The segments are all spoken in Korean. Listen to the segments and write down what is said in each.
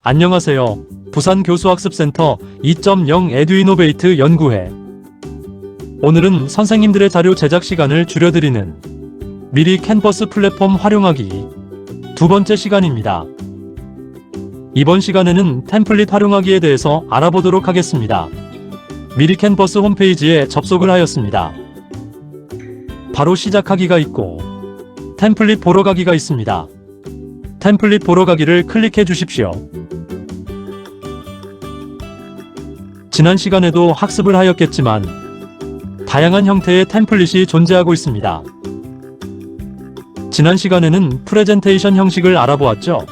안녕하세요. 부산 교수학습센터 2.0 에듀이노베이트 연구회. 오늘은 선생님들의 자료 제작 시간을 줄여드리는 미리 캔버스 플랫폼 활용하기 두 번째 시간입니다. 이번 시간에는 템플릿 활용하기에 대해서 알아보도록 하겠습니다. 미리 캔버스 홈페이지에 접속을 하였습니다. 바로 시작하기가 있고 템플릿 보러 가기가 있습니다. 템플릿 보러 가기를 클릭해 주십시오. 지난 시간에도 학습을 하였겠지만 다양한 형태의 템플릿이 존재하고 있습니다. 지난 시간에는 프레젠테이션 형식을 알아보았죠.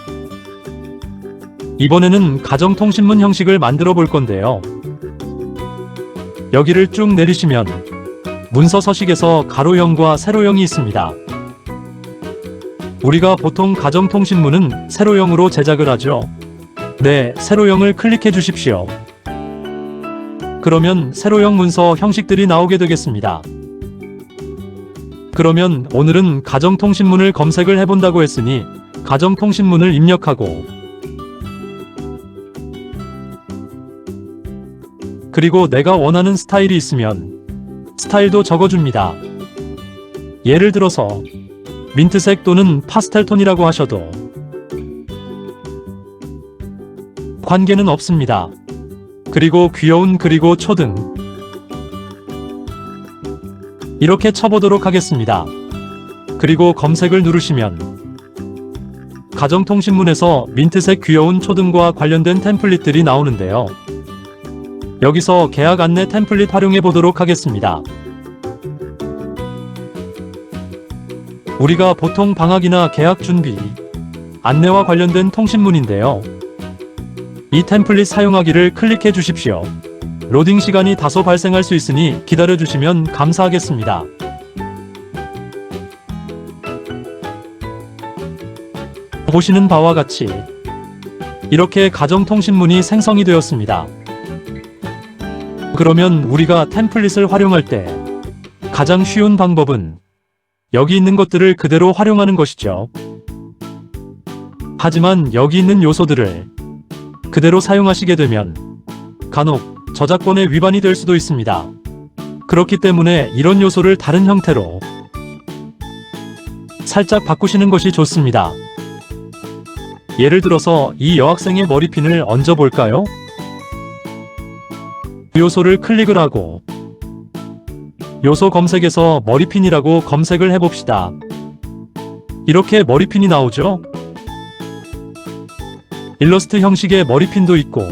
이번에는 가정통신문 형식을 만들어 볼 건데요. 여기를 쭉 내리시면 문서 서식에서 가로형과 세로형이 있습니다. 우리가 보통 가정통신문은 세로형으로 제작을 하죠. 네, 세로형을 클릭해 주십시오. 그러면 세로형 문서 형식들이 나오게 되겠습니다. 그러면 오늘은 가정통신문을 검색을 해본다고 했으니 가정통신문을 입력하고 그리고 내가 원하는 스타일이 있으면 스타일도 적어줍니다. 예를 들어서 민트색 또는 파스텔톤이라고 하셔도 관계는 없습니다. 그리고 귀여운 그리고 초등 이렇게 쳐보도록 하겠습니다. 그리고 검색을 누르시면 가정통신문에서 민트색 귀여운 초등과 관련된 템플릿들이 나오는데요. 여기서 계약 안내 템플릿 활용해 보도록 하겠습니다. 우리가 보통 방학이나 계약 준비, 안내와 관련된 통신문인데요. 이 템플릿 사용하기를 클릭해 주십시오. 로딩 시간이 다소 발생할 수 있으니 기다려 주시면 감사하겠습니다. 보시는 바와 같이 이렇게 가정통신문이 생성이 되었습니다. 그러면 우리가 템플릿을 활용할 때 가장 쉬운 방법은 여기 있는 것들을 그대로 활용하는 것이죠. 하지만 여기 있는 요소들을 그대로 사용하시게 되면 간혹 저작권에 위반이 될 수도 있습니다. 그렇기 때문에 이런 요소를 다른 형태로 살짝 바꾸시는 것이 좋습니다. 예를 들어서 이 여학생의 머리핀을 얹어 볼까요? 요소를 클릭을 하고 요소 검색에서 머리핀이라고 검색을 해봅시다. 이렇게 머리핀이 나오죠? 일러스트 형식의 머리핀도 있고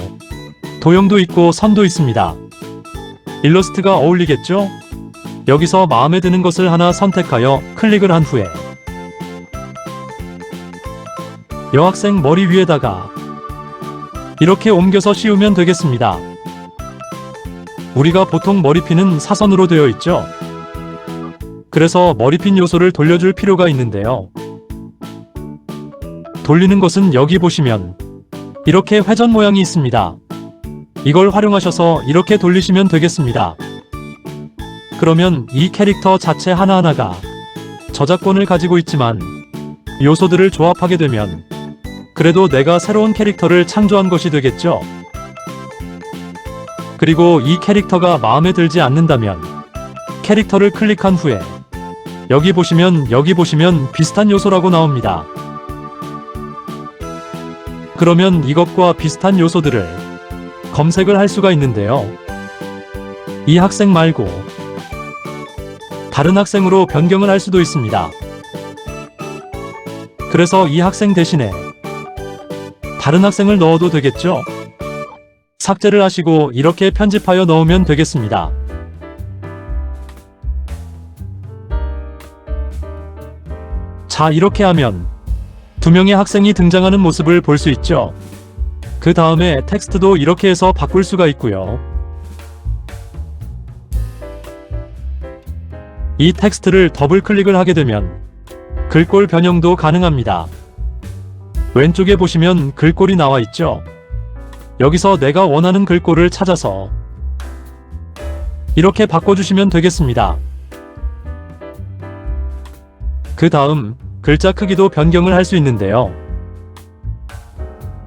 도형도 있고 선도 있습니다. 일러스트가 어울리겠죠? 여기서 마음에 드는 것을 하나 선택하여 클릭을 한 후에 여학생 머리 위에다가 이렇게 옮겨서 씌우면 되겠습니다. 우리가 보통 머리핀은 사선으로 되어 있죠. 그래서 머리핀 요소를 돌려줄 필요가 있는데요. 돌리는 것은 여기 보시면 이렇게 회전 모양이 있습니다. 이걸 활용하셔서 이렇게 돌리시면 되겠습니다. 그러면 이 캐릭터 자체 하나하나가 저작권을 가지고 있지만 요소들을 조합하게 되면 그래도 내가 새로운 캐릭터를 창조한 것이 되겠죠. 그리고 이 캐릭터가 마음에 들지 않는다면 캐릭터를 클릭한 후에 여기 보시면 비슷한 요소라고 나옵니다. 그러면 이것과 비슷한 요소들을 검색을 할 수가 있는데요. 이 학생 말고 다른 학생으로 변경을 할 수도 있습니다. 그래서 이 학생 대신에 다른 학생을 넣어도 되겠죠? 삭제를 하시고 이렇게 편집하여 넣으면 되겠습니다. 자, 이렇게 하면 두 명의 학생이 등장하는 모습을 볼 수 있죠. 그 다음에 텍스트도 이렇게 해서 바꿀 수가 있고요. 이 텍스트를 더블 클릭을 하게 되면 글꼴 변형도 가능합니다. 왼쪽에 보시면 글꼴이 나와 있죠. 여기서 내가 원하는 글꼴을 찾아서 이렇게 바꿔주시면 되겠습니다. 그 다음 글자 크기도 변경을 할 수 있는데요.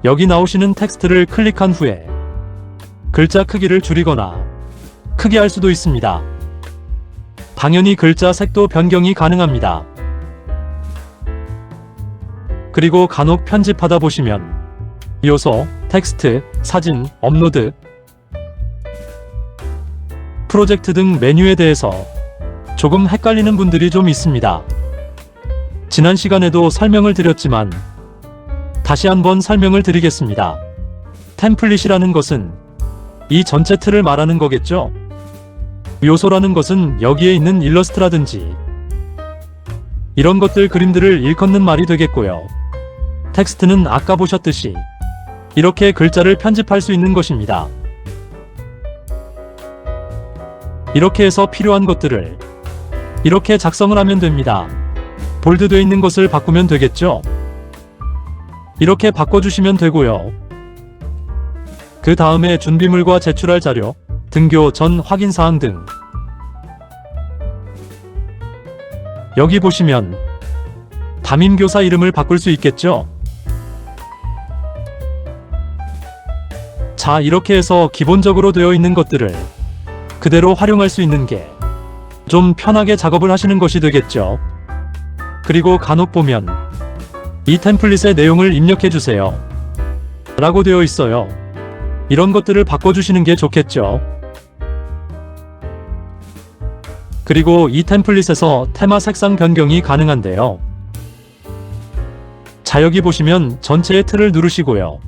여기 나오시는 텍스트를 클릭한 후에 글자 크기를 줄이거나 크게 할 수도 있습니다. 당연히 글자 색도 변경이 가능합니다. 그리고 간혹 편집하다 보시면 요소, 텍스트, 사진, 업로드, 프로젝트 등 메뉴에 대해서 조금 헷갈리는 분들이 좀 있습니다. 지난 시간에도 설명을 드렸지만 다시 한번 설명을 드리겠습니다. 템플릿이라는 것은 이 전체 틀을 말하는 거겠죠? 요소라는 것은 여기에 있는 일러스트라든지 이런 것들 그림들을 일컫는 말이 되겠고요. 텍스트는 아까 보셨듯이 이렇게 글자를 편집할 수 있는 것입니다. 이렇게 해서 필요한 것들을 이렇게 작성을 하면 됩니다. 볼드되어 있는 것을 바꾸면 되겠죠? 이렇게 바꿔주시면 되고요. 그 다음에 준비물과 제출할 자료, 등교 전 확인사항 등 여기 보시면 담임교사 이름을 바꿀 수 있겠죠? 자, 이렇게 해서 기본적으로 되어 있는 것들을 그대로 활용할 수 있는 게 좀 편하게 작업을 하시는 것이 되겠죠. 그리고 간혹 보면 이 템플릿의 내용을 입력해주세요 라고 되어 있어요. 이런 것들을 바꿔주시는 게 좋겠죠. 그리고 이 템플릿에서 테마 색상 변경이 가능한데요. 자, 여기 보시면 전체의 틀을 누르시고요.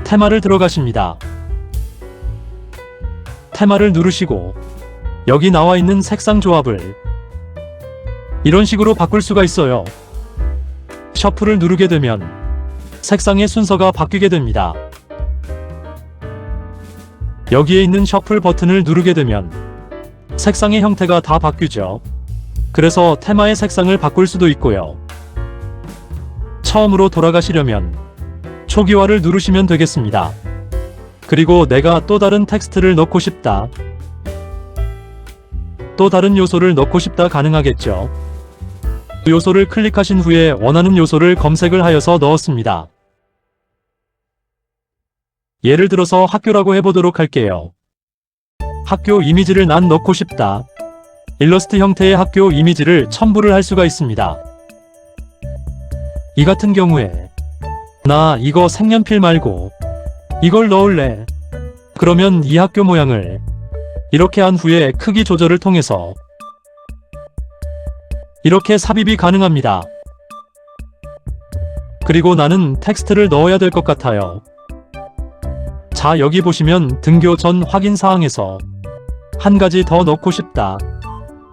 테마를 들어가십니다. 테마를 누르시고 여기 나와 있는 색상 조합을 이런 식으로 바꿀 수가 있어요. 셔플을 누르게 되면 색상의 순서가 바뀌게 됩니다. 여기에 있는 셔플 버튼을 누르게 되면 색상의 형태가 다 바뀌죠. 그래서 테마의 색상을 바꿀 수도 있고요. 처음으로 돌아가시려면 초기화를 누르시면 되겠습니다. 그리고 내가 또 다른 텍스트를 넣고 싶다, 또 다른 요소를 넣고 싶다 가능하겠죠. 요소를 클릭하신 후에 원하는 요소를 검색을 하여서 넣었습니다. 예를 들어서 학교라고 해보도록 할게요. 학교 이미지를 난 넣고 싶다. 일러스트 형태의 학교 이미지를 첨부를 할 수가 있습니다. 이 같은 경우에 나 이거 색연필 말고 이걸 넣을래. 그러면 이 학교 모양을 이렇게 한 후에 크기 조절을 통해서 이렇게 삽입이 가능합니다. 그리고 나는 텍스트를 넣어야 될 것 같아요. 자, 여기 보시면 등교 전 확인 사항에서 한 가지 더 넣고 싶다.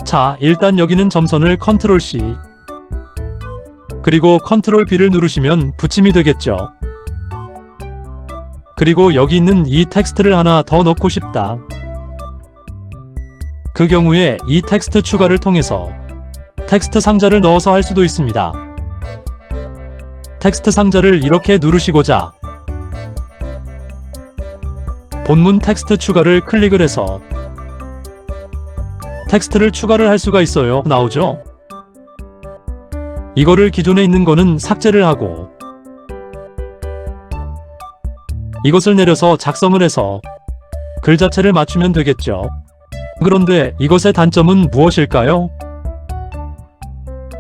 자, 일단 여기는 점선을 컨트롤 C 그리고 컨트롤 B를 누르시면 붙임이 되겠죠. 그리고 여기 있는 이 텍스트를 하나 더 넣고 싶다. 그 경우에 이 텍스트 추가를 통해서 텍스트 상자를 넣어서 할 수도 있습니다. 텍스트 상자를 이렇게 누르시고자 본문 텍스트 추가를 클릭을 해서 텍스트를 추가를 할 수가 있어요. 나오죠? 이거를 기존에 있는 거는 삭제를 하고 이것을 내려서 작성을 해서 글 자체를 맞추면 되겠죠. 그런데 이것의 단점은 무엇일까요?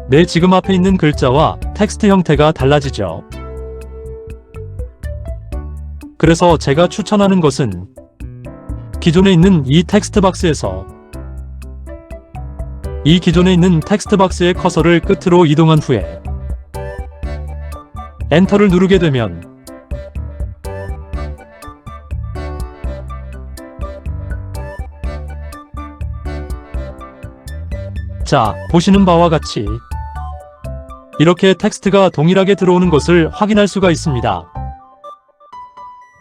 내 지금 앞에 있는 글자와 텍스트 형태가 달라지죠. 그래서 제가 추천하는 것은 기존에 있는 이 텍스트 박스에서 이 기존에 있는 텍스트 박스의 커서를 끝으로 이동한 후에 엔터를 누르게 되면 자, 보시는 바와 같이 이렇게 텍스트가 동일하게 들어오는 것을 확인할 수가 있습니다.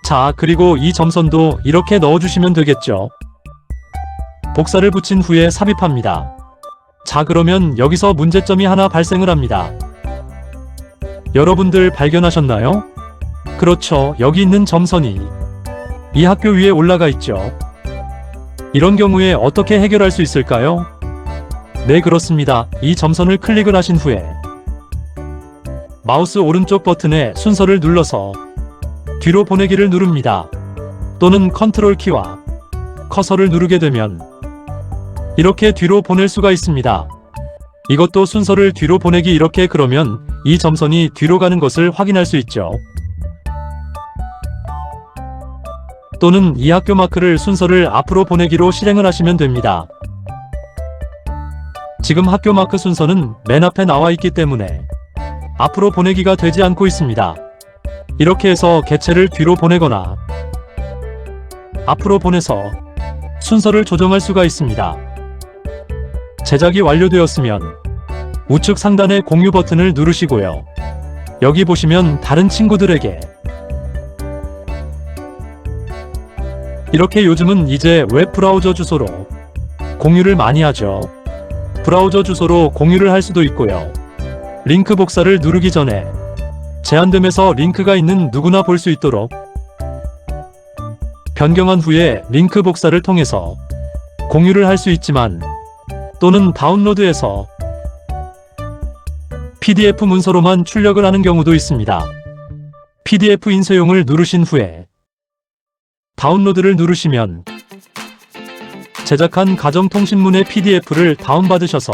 자, 그리고 이 점선도 이렇게 넣어주시면 되겠죠. 복사를 붙인 후에 삽입합니다. 자, 그러면 여기서 문제점이 하나 발생을 합니다. 여러분들 발견하셨나요? 그렇죠. 여기 있는 점선이 이 학교 위에 올라가 있죠. 이런 경우에 어떻게 해결할 수 있을까요? 네, 그렇습니다. 이 점선을 클릭을 하신 후에 마우스 오른쪽 버튼에 순서를 눌러서 뒤로 보내기를 누릅니다. 또는 컨트롤 키와 커서를 누르게 되면 이렇게 뒤로 보낼 수가 있습니다. 이것도 순서를 뒤로 보내기 이렇게, 그러면 이 점선이 뒤로 가는 것을 확인할 수 있죠. 또는 이 학교 마크를 순서를 앞으로 보내기로 실행을 하시면 됩니다. 지금 학교 마크 순서는 맨 앞에 나와 있기 때문에 앞으로 보내기가 되지 않고 있습니다. 이렇게 해서 개체를 뒤로 보내거나 앞으로 보내서 순서를 조정할 수가 있습니다. 제작이 완료되었으면 우측 상단의 공유 버튼을 누르시고요. 여기 보시면 다른 친구들에게 이렇게, 요즘은 이제 웹 브라우저 주소로 공유를 많이 하죠. 브라우저 주소로 공유를 할 수도 있고요. 링크 복사를 누르기 전에 제한됨에서 링크가 있는 누구나 볼 수 있도록 변경한 후에 링크 복사를 통해서 공유를 할 수 있지만, 또는 다운로드해서 PDF 문서로만 출력을 하는 경우도 있습니다. PDF 인쇄용을 누르신 후에 다운로드를 누르시면 제작한 가정통신문의 PDF를 다운받으셔서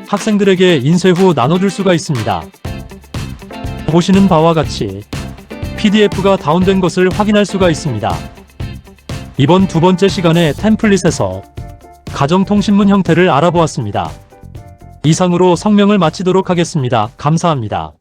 학생들에게 인쇄 후 나눠줄 수가 있습니다. 보시는 바와 같이 PDF가 다운된 것을 확인할 수가 있습니다. 이번 두 번째 시간에 템플릿에서 가정통신문 형태를 알아보았습니다. 이상으로 성명을 마치도록 하겠습니다. 감사합니다.